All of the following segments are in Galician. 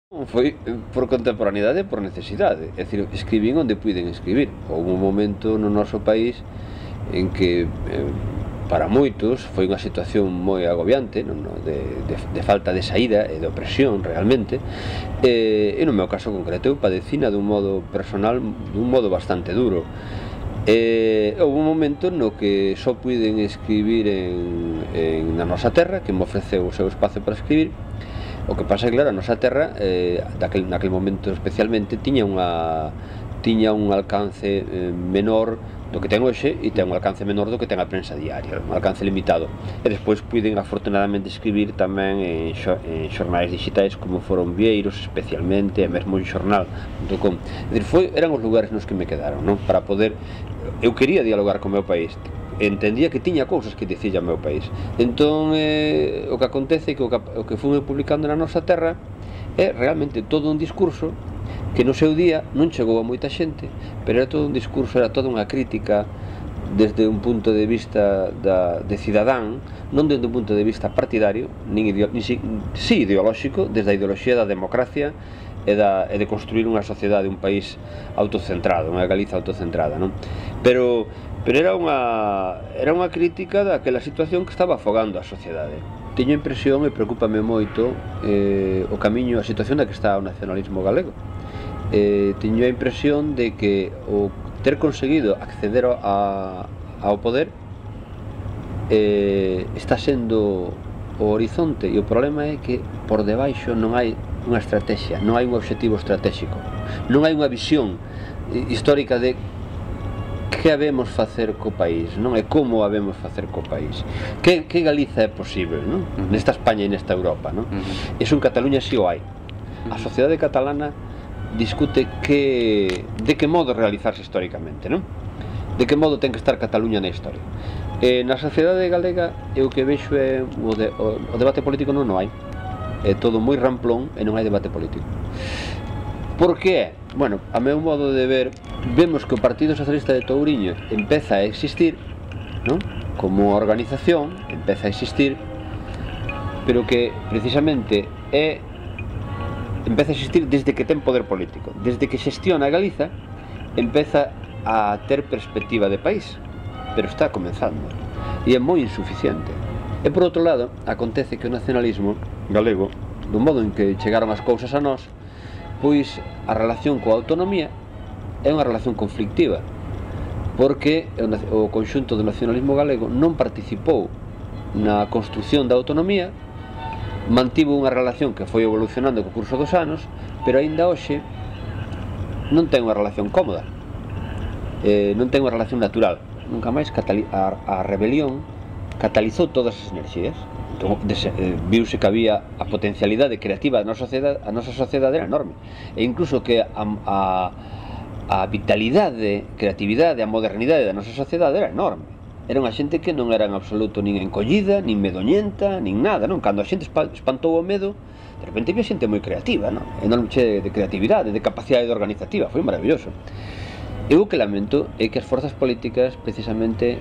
Foi por contemporaneidade e por necesidade, é dicir, escribín onde puiden escribir. Houve un momento no noso país en que para moitos foi unha situación moi agobiante, de falta de saída e de opresión realmente, e no meu caso concreto eu padecina dun modo personal, dun modo bastante duro. Houve un momento no que só puiden escribir na nosa terra, que me ofreceu o seu espazo para escribir. O que pasa é que, claro, a nosa terra, naquel momento especialmente, tiña un alcance menor do que ten hoxe e ten un alcance menor do que ten a prensa diaria, un alcance limitado. E despois puiden afortunadamente escribir tamén en xornais digitais como foron Vieiros especialmente, e mesmo en xornal.com. É dicir, eran os lugares nos que me quedaron, non? Para poder... Eu quería dialogar co meu país, entendía que tiña cousas que dicir ao meu país. Entón, o que acontece é que o que fui publicando na nosa terra é realmente todo un discurso que no seu día non chegou a moita xente, pero era todo un discurso, era toda unha crítica desde un punto de vista de cidadán, non desde un punto de vista partidario, si ideolóxico, desde a ideoloxía da democracia e de construir unha sociedade, un país autocentrado, unha Galiza autocentrada, non? Pero era unha crítica daquela situación que estaba afogando a sociedade. Teño a impresión, e preocúpame moito, o camiño, a situación na que está o nacionalismo galego. Teño a impresión de que o ter conseguido acceder ao poder está sendo o horizonte, e o problema é que por debaixo non hai unha estrategia, non hai un obxectivo estratégico, non hai unha visión histórica de que habemos facer co país, non é como habemos facer co país, que Galiza é posible, non? Nesta España e nesta Europa, non? Iso en Cataluña si o hai. A sociedade catalana discute de que modo realizarse históricamente, non? De que modo ten que estar Cataluña na historia. Na sociedade galega eu que vexo é o debate político non hai. É todo moi ramplón e non hai debate político. Por que? Bueno, a meu modo de ver, vemos que o Partido Socialista de Touriño empeza a existir, non? Como organización, empeza a existir, pero que precisamente empeza a existir desde que ten poder político, desde que xestiona Galiza, empeza a ter perspectiva de país, pero está comenzando, e é moi insuficiente. E por outro lado, acontece que o nacionalismo galego, do modo en que chegaron as cousas a nós, pois a relación coa autonomía é unha relación conflictiva, porque o conxunto do nacionalismo galego non participou na construción da autonomía, mantivo unha relación que foi evolucionando co curso dos anos, pero aínda hoxe non ten unha relación cómoda, non ten unha relación natural. Nunca máis a rebelión catalizou todas as enerxías. Viuse que había a potencialidade creativa da nosa sociedade era enorme, e incluso que a vitalidade, creatividade, a modernidade da nosa sociedade era enorme. Era unha xente que non era en absoluto nin encollida, nin medoñenta, nin nada, non? Cando a xente espantou o medo, de repente había xente moi creativa, non? Enorme de creatividade, de capacidade organizativa, foi maravilloso. Eu o que lamento é que as forzas políticas precisamente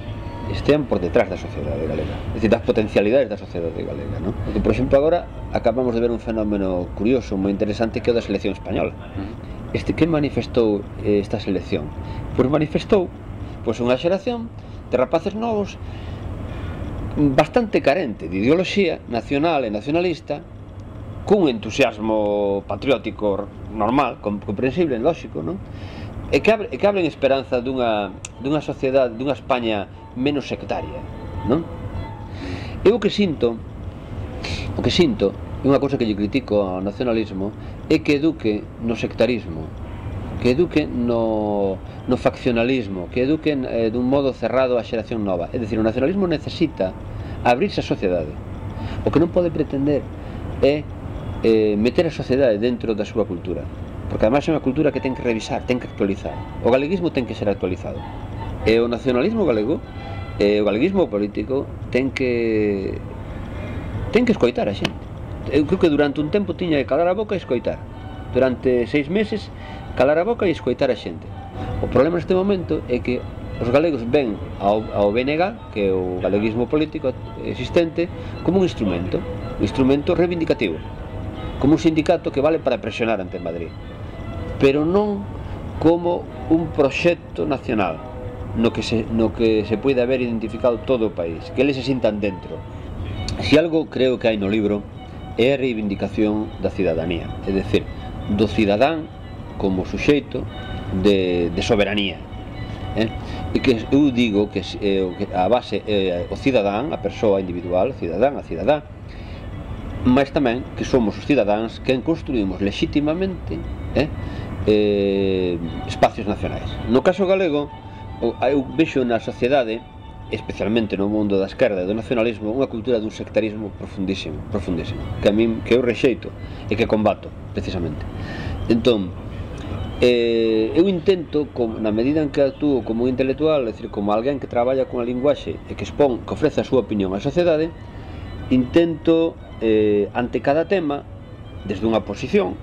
estean por detrás da sociedade galega, é dicir, das potencialidades da sociedade galega, non? Porque, por exemplo, agora acabamos de ver un fenómeno curioso, moi interesante, que é o da selección española. Que manifestou esta selección? Pois manifestou unha xeración de rapaces novos bastante carente de ideoloxía nacional e nacionalista, cun entusiasmo patriótico normal, comprensible, lógico, non? E que abren esperanza dunha sociedade, dunha España menos sectaria, non? Eu o que sinto, e unha cousa que lle critico ao nacionalismo, é que eduque no sectarismo, que eduque no faccionalismo, que eduque dun modo cerrado a xeración nova. É dicir, o nacionalismo necesita abrirse a sociedade. O que non pode pretender é meter a sociedade dentro da súa cultura, porque ademais é unha cultura que ten que revisar, ten que actualizar. O galeguismo ten que ser actualizado, e o nacionalismo galego, o galeguismo político ten que escoitar a xente. Eu creo que durante un tempo tiña que calar a boca e escoitar, durante 6 meses calar a boca e escoitar a xente. O problema neste momento é que os galegos ven ao BNG, que é o galeguismo político existente, como un instrumento reivindicativo. como un sindicato que vale para presionar ante Madrid, pero non como un proxecto nacional no que se puede haber identificado todo o país, que eles se sintan dentro. Se algo creo que hai no libro é a reivindicación da cidadanía, é dicir, do cidadán como suxeito de soberanía, e que eu digo que a base é o cidadán, a persoa individual, o cidadán, a cidadá, mas tamén que somos os cidadáns quen construímos legitimamente espacios nacionais. No caso galego, eu vexo na sociedade, especialmente no mundo da esquerda e do nacionalismo, unha cultura dun sectarismo profundísimo, que a min, que eu rexeito e que combato, precisamente. Entón, eu intento, na medida en que actúo como intelectual, é dicir, como alguén que traballa con a linguaxe e que expón, que ofrece a súa opinión á sociedade, intento, ante cada tema, desde unha posición,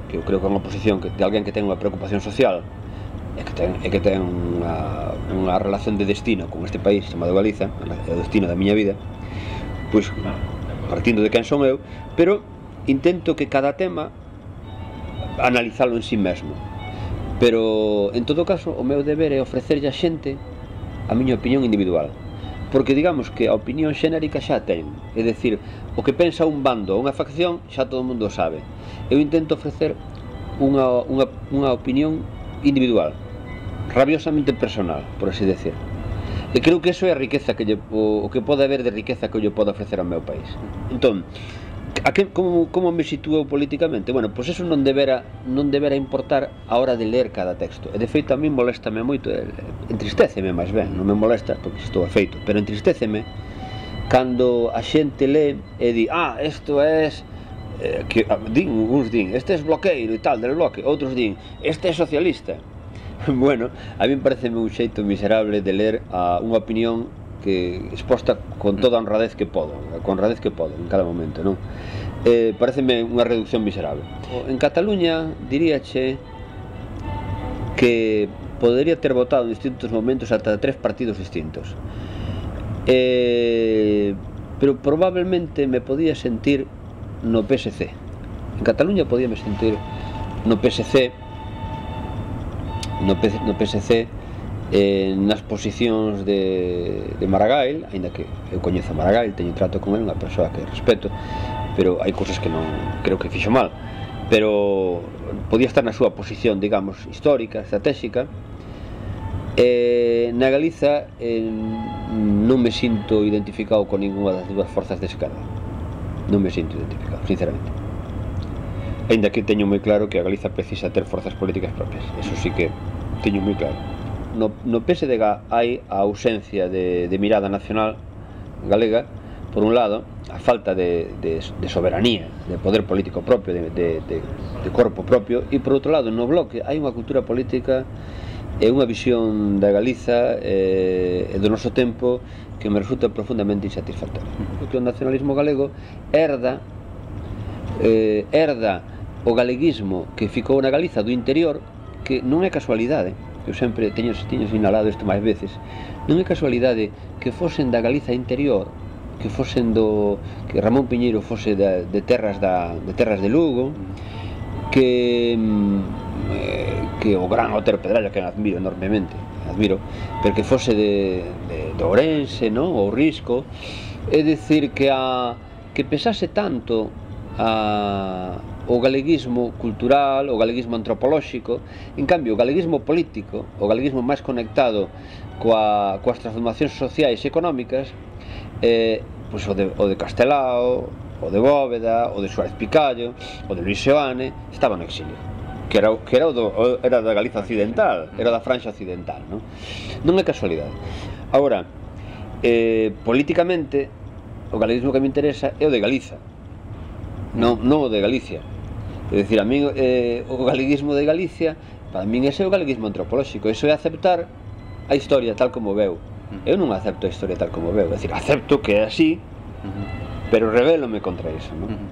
que eu creo que é unha posición de alguén que ten unha preocupación social e que ten unha relación de destino con este país chamado Galiza, o destino da miña vida, pois partindo de quen son eu, pero intento que cada tema analizalo en si mesmo, pero en todo caso o meu deber é ofrecerlle a xente a miña opinión individual, porque digamos que a opinión xenérica xa ten, é dicir, o que pensa un bando ou unha facción xa todo o mundo sabe. Eu intento ofrecer unha opinión individual, rabiosamente personal, por así decir. E creo que eso é a riqueza o que pode haber de riqueza que eu pode ofrecer ao meu país. Entón, como me sitúo políticamente? Bueno, pois eso non debera importar a hora de ler cada texto. E de feito a mí moléstame moito, entristéceme máis ben, non me molesta porque estou afeito, pero entristéceme cando a xente lee e di, isto é uns din, este é bloqueiro e tal, del bloque, outros din, este é socialista. Bueno, a mí pareceme un xeito miserable de ler unha opinión que exposta con toda a honradez que podo, en cada momento, non? Pareceme unha reducción miserable. En Cataluña diríache que podería ter votado en distintos momentos ata 3 partidos distintos, pero probablemente me podía sentir no PSC. En Cataluña podíame sentir no PSC, nas posicións de Maragall, aínda que eu coñezo a Maragall, teño trato con ele, unha persoa que respeto, pero hai cousas que non creo que fixo mal, pero podía estar na súa posición, digamos, histórica, estratégica. Na Galiza non me sinto identificado con ninguna das dúas forzas de esquerda, non me sinto identificado, sinceramente, aínda que teño moi claro que a Galiza precisa ter forzas políticas propias, eso sí que teño moi claro. No PSDG hai a ausencia de mirada nacional galega, por un lado, a falta de soberanía, de poder político propio, de corpo propio, e por outro lado, no bloque, hai unha cultura política e unha visión da Galiza e do noso tempo que me resulta profundamente insatisfactoria. O nacionalismo galego herda o galeguismo que ficou na Galiza do interior, que non é casualidade, eu sempre teño sinalado isto máis veces, non é casualidade que fosen da Galiza interior, que fosen que Ramón Piñeiro fose de terras de Lugo, que o gran Otero Pedrallo, que admiro enormemente, pero que fose de Ourense, ou Risco, é dicir que pesase tanto o galeguismo cultural, o galeguismo antropolóxico. En cambio, o galeguismo político, o galeguismo máis conectado coas transformacións sociais e económicas, pois o de Castelao, o de Bóveda, o de Suárez Picallo, o de Luis Seoane, estaba no exilio, que era da Galiza occidental, era da Franxa occidental, non é casualidade. Agora, políticamente, o galeguismo que me interesa é o de Galiza, non o de Galicia. É dicir, a mí o galeguismo de Galicia, para min ese é o galeguismo antropolóxico, eso é aceptar a historia tal como veu. Eu non acepto a historia tal como veu, é dicir, acepto que é así, pero rebélome contra iso, non?